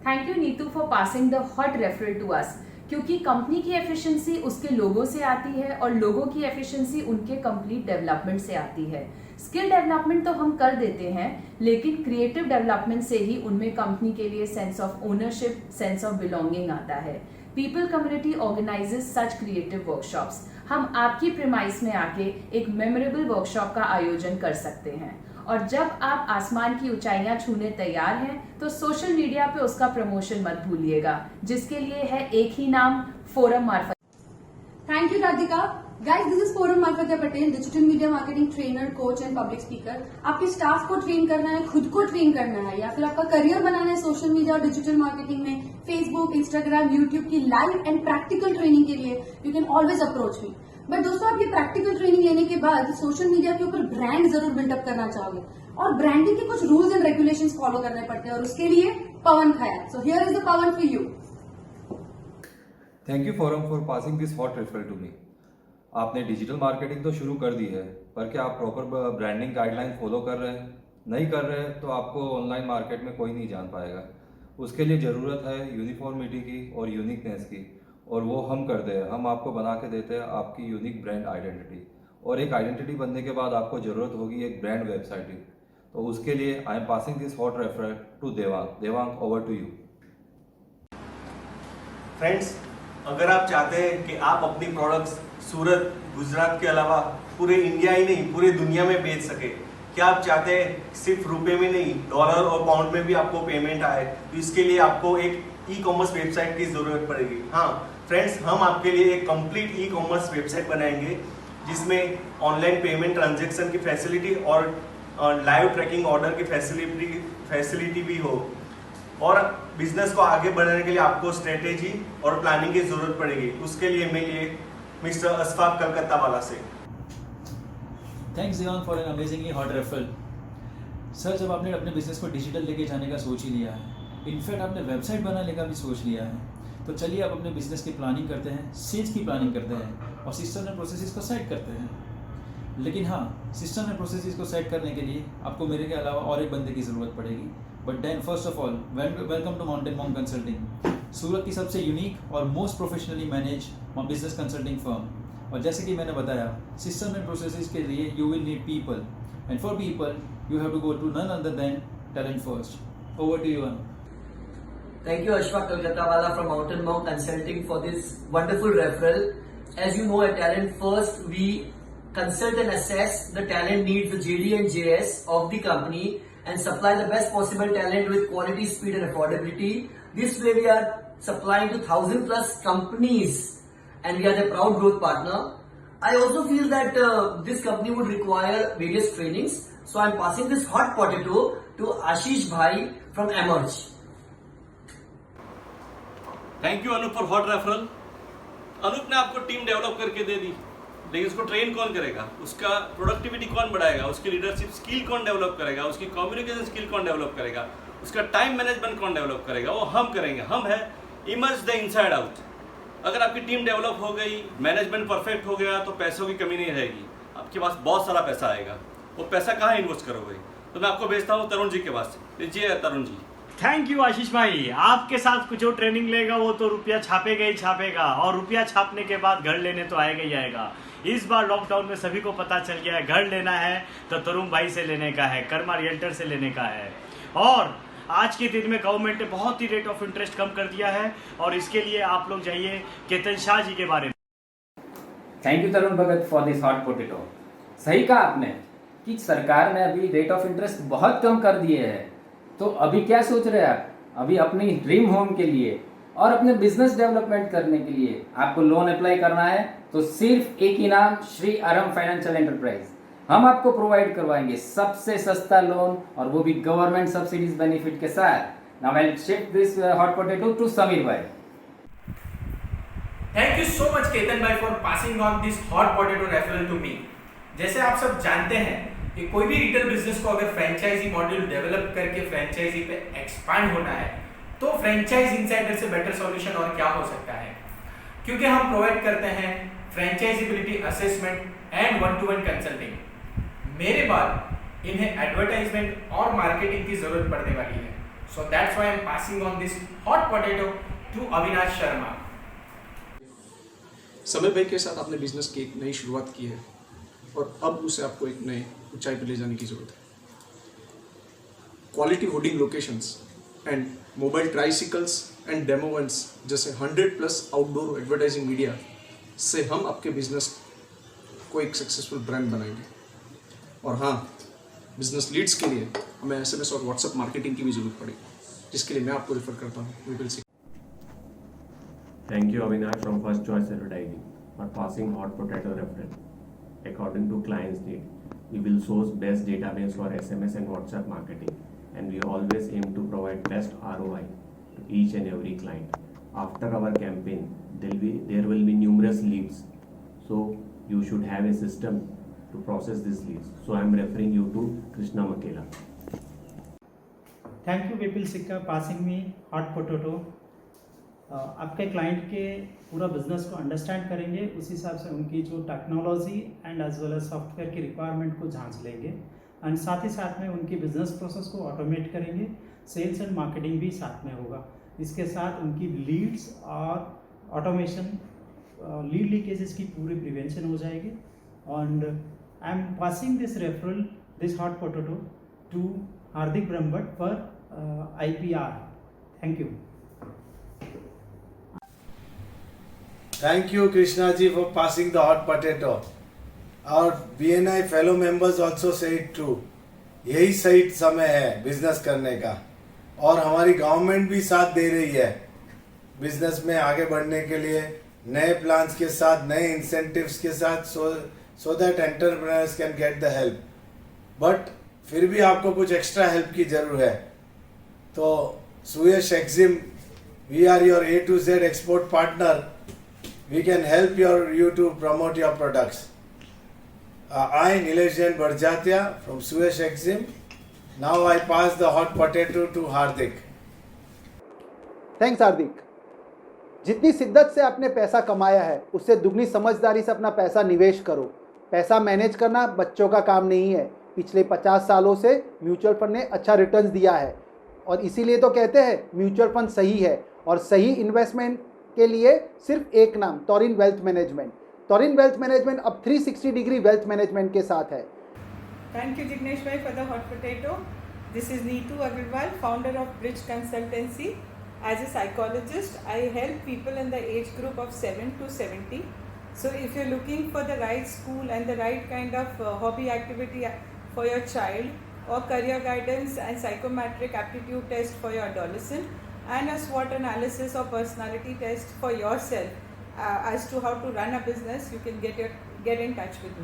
Thank you Neetu for passing the hot referral to us, क्योंकि company की efficiency उसके लोगों से आती है और लोगों की एफिशिएंसी उनके कंप्लीट डेवलपमेंट से आती है। स्किल डेवलपमेंट तो हम कर देते हैं, लेकिन क्रिएटिव डेवलपमेंट से ही उनमें कंपनी के लिए sense of ownership, sense of belonging आता है। पीपल कम्युनिटी ऑर्गेनाइजेस सच क्रिएटिव वर्कशॉप्स। हम आपकी प्रीमाइस में आके एक मेमोरेबल वर्कशॉप का आयोजन कर सकते हैं, और जब आप आसमान की ऊंचाइयां छूने तैयार हैं तो सोशल मीडिया पे उसका प्रमोशन मत भूलिएगा, जिसके लिए है एक ही नाम, फोरम मार्फत। Thank you, Radhika. Guys, this is Forum Marfatya Patel, digital media marketing trainer, coach and public speaker. आपके स्टाफ को ट्रेन करना है, खुद को ट्रेन करना है, या फिर आपका करियर बनाना है सोशल मीडिया और डिजिटल मार्केटिंग में, फेसबुक, इंस्टाग्राम, यूट्यूब की लाइव एंड प्रैक्टिकल ट्रेनिंग के लिए you can always approach me. But दोस्तों, आप ये प्रैक्टिकल ट्रेनिंग लेने के बाद सोशल मीडिया के ऊपर ब्रांड जरूर बिल्डअप करना चाहोगे, और ब्रांडिंग के कुछ रूल्स एंड रेगुलेशंस फॉलो करने पड़ते हैं, और उसके लिए पवन खयाल। So here is the Pawan for you. Thank you Foram for passing this hot referral to me. आपने डिजिटल मार्केटिंग तो शुरू कर दी है, पर क्या आप प्रॉपर ब्रांडिंग गाइडलाइन फॉलो कर रहे हैं? नहीं कर रहे हैं तो आपको ऑनलाइन मार्केट में कोई नहीं जान पाएगा। उसके लिए ज़रूरत है यूनिफॉर्मिटी की और यूनिकनेस की, और वो हम करते हैं। हम आपको बना के देते हैं आपकी यूनिक ब्रांड आइडेंटिटी, और एक आइडेंटिटी बनने के बाद आपको ज़रूरत होगी एक ब्रांड वेबसाइट की। तो उसके लिए I am passing this hot referral to Devang. Devang, over to you. Friends, अगर आप चाहते हैं कि आप अपनी प्रोडक्ट्स सूरत, गुजरात के अलावा पूरे इंडिया ही नहीं पूरे दुनिया में बेच सके, क्या आप चाहते हैं सिर्फ रुपए में नहीं, डॉलर और पाउंड में भी आपको पेमेंट आए, तो इसके लिए आपको एक ई कॉमर्स वेबसाइट की जरूरत पड़ेगी। हाँ फ्रेंड्स, हम आपके लिए एक कंप्लीट ई कॉमर्स वेबसाइट बनाएंगे जिसमें ऑनलाइन पेमेंट ट्रांजेक्शन की फैसिलिटी और लाइव ट्रैकिंग ऑर्डर की फैसिलिटी भी हो। और बिजनेस को आगे बढ़ाने के लिए आपको स्ट्रेटेजी और प्लानिंग की जरूरत पड़ेगी। उसके लिए मिलिए मिस्टर अशफाक कलकत्ता वाला से। Thanks Devang for an amazingly hot referral. Sir, जब आपने अपने बिजनेस को डिजिटल लेके जाने का सोच ही लिया है, इनफैक्ट आपने वेबसाइट बनाने का भी सोच लिया है, तो चलिए आप अपने बिजनेस की प्लानिंग करते हैं, सेल्स की प्लानिंग करते हैं और सिस्टम एंड प्रोसेसेस को सेट करते हैं। लेकिन हाँ, सिस्टम एंड प्रोसेसेस को सेट करने के लिए आपको मेरे के अलावा और एक बंदे की ज़रूरत पड़ेगी। But then first of all, welcome to Mountain Monk Consulting, Surat की सबसे यूनिक और most professionally manage business consulting firm. और जैसे कि मैंने बताया, सिस्टम एंड प्रोसेसेस के लिए you will need people, and for people you have to go to none other than talent first. Over to you. Thank you, Ashfaq Kalkattawala from Mountain Monk Consulting, for this wonderful referral. As you know, at Talent First, we consult and assess the talent needs, the JD and JS of the company, and supply the best possible talent with quality, speed, and affordability. This way, we are supplying to 1,000 plus companies, and we are the proud growth partner. I also feel that this company would require various trainings, so I am passing this hot potato to Ashish Bhai from Emerge. Thank you Anoop for hot referral. Anoop ने आपको team develop करके दे दी, लेकिन उसको train कौन करेगा? उसका productivity कौन बढ़ाएगा? उसकी लीडरशिप स्किल कौन डेवलप करेगा? उसकी कम्युनिकेशन स्किल कौन डेवलप करेगा? उसका टाइम मैनेजमेंट कौन डेवलप करेगा? वो हम करेंगे। हम है इमर्ज द इनसाइड आउट। अगर आपकी टीम डेवलप हो गई, मैनेजमेंट परफेक्ट हो गया, तो पैसों की कमी नहीं रहेगी। आपके पास बहुत सारा पैसा आएगा। वो पैसा कहाँ इन्वेस्ट करोगे? तो मैं आपको भेजता हूँ तरुण जी के पास। लीजिए तरुण जी। थैंक यू आशीष भाई। आपके साथ कुछ जो ट्रेनिंग लेगा वो तो रुपया छापेगा ही छापेगा, और रुपया छापने के बाद घर लेने तो आएगा ही आएगा। इस बार लॉकडाउन में सभी को पता चल गया है, घर लेना है तो तरुण भाई से लेने का है, कर्मा रियल्टर से लेने का है। और आज के दिन में गवर्नमेंट ने बहुत ही रेट ऑफ इंटरेस्ट कम कर दिया है, और इसके लिए आप लोग जाइए केतन शाह जी के बारे में। Thank you Tarun Bhagat for this hot potato. सही कहा आपने कि सरकार ने अभी रेट ऑफ इंटरेस्ट बहुत कम कर दिए हैं। तो अभी क्या सोच रहे हैं आप? अभी अपनी ड्रीम होम के लिए और अपने बिजनेस डेवलपमेंट करने के लिए आपको लोन अप्लाई करना है, तो सिर्फ एक ही नाम, श्री आरम फाइनेंशियल एंटरप्राइज। हम आपको प्रोवाइड करवाएंगे सबसे सस्ता लोन, और वो भी गवर्नमेंट सब्सिडीज बेनिफिट के साथ। Now I will shift this hot potato to Sameer भाई। Thank you so much Ketan भाई for passing on this hot potato referral to me. जैसे आप सब जानते हैं कि कोई भी रिटेल बिजनेस को अगर फ्रेंचाइजी मॉड्यूल डेवलप करके फ्रेंचाइजी पे एक्सपांड होना है, तो फ्रेंचाइज इनसाइडर से बेटर सॉल्यूशन और क्या हो सकता है, क्योंकि हम प्रोवाइड करते हैं फ्रेंचाइजिबिलिटी असेसमेंट एंड 1-to-1 कंसल्टिंग। मेरे बाद इन्हें एडवर्टाइजमेंट और मार्केटिंग की जरूरत पड़ने वाली है, So that's why I'm passing on this hot potato to Avinash Sharma. समय भाई के साथ आपने बिजनेस की एक नई शुरुआत की है और अब उसे आपको एक नए ऊंचाई पर ले जाने की जरूरत है। Quality hoarding locations and mobile tricycles and demo vans जैसे 100+ आउटडोर एडवर्टाइजिंग मीडिया से हम आपके बिजनेस को एक सक्सेसफुल ब्रांड बनाएंगे। और हाँ, बिजनेस लीड्स के लिए हमें SMS और व्हाट्सएप मार्केटिंग की भी जरूरत पड़ेगी, जिसके लिए मैं आपको रेफर करता हूँ। We will see. Thank you, Avinash from First Choice Advertising for passing hot potato referral. According to client's need, we will source best database for SMS and WhatsApp marketing, and we always aim to provide best ROI to each and every client. After our campaign, there will be numerous leads, so you should have a system to process these leads. So I am referring you to Krishna Makela. Thank you Vipul Sikka passing me hot potato. आपके client के पूरा business को understand करेंगे, उस हिसाब से उनकी जो technology and as well as software की रिक्वायरमेंट को झांच लेंगे एंड साथ ही साथ में उनकी बिजनेस प्रोसेस को ऑटोमेट करेंगे। सेल्स एंड मार्केटिंग भी साथ में होगा। इसके साथ उनकी लीड्स और ऑटोमेशन लीड लीकेजेस की पूरी प्रिवेंशन हो जाएगी। And I am passing this referral this hot potato to Hardik Brahmbhatt for IPR. Thank you. Thank you, Krishna ji, for passing the hot potato. Our BNI fellow members also say it too. यही सही समय है business करने का, और हमारी government भी साथ दे रही है बिजनेस में आगे बढ़ने के लिए, नए प्लान्स के साथ, नए इंसेंटिव्स के साथ, so that entrepreneurs can get the help. But फिर भी आपको कुछ एक्स्ट्रा हेल्प की जरूरत है, तो Suyash Exim, we are your A to Z export partner. We can help you to promote your products. I, Nilesh Jain Barjatia from Suyesh Exim. Now I pass the hot potato to Hardik. Thanks Hardik. जितनी शिद्दत से आपने पैसा कमाया है, उससे दुगनी समझदारी से अपना पैसा निवेश करो। पैसा मैनेज करना बच्चों का काम नहीं है। पिछले 50 सालों से म्यूचुअल फंड ने अच्छा रिटर्न्स दिया है, और इसीलिए तो कहते हैं म्यूचुअल फंड सही है। और सही इन्वेस्टमेंट के लिए सिर्फ एक नाम, तौरीन वेल्थ मैनेजमेंट। तौरीन वेल्थ मैनेजमेंट अब 360 डिग्री वेल्थ मैनेजमेंट के साथ है। Thank you Jignesh bhai for the hot potato. This is Neetu Agarwal, founder of bridge consultancy. As a psychologist, I help people in the age group of 7 to 70. So if you're looking for the right school and the right kind of hobby activity for your child, or career guidance and psychometric aptitude test for your adolescent, and a SWOT analysis or personality test for yourself as to how to run a business, you can get in touch with me.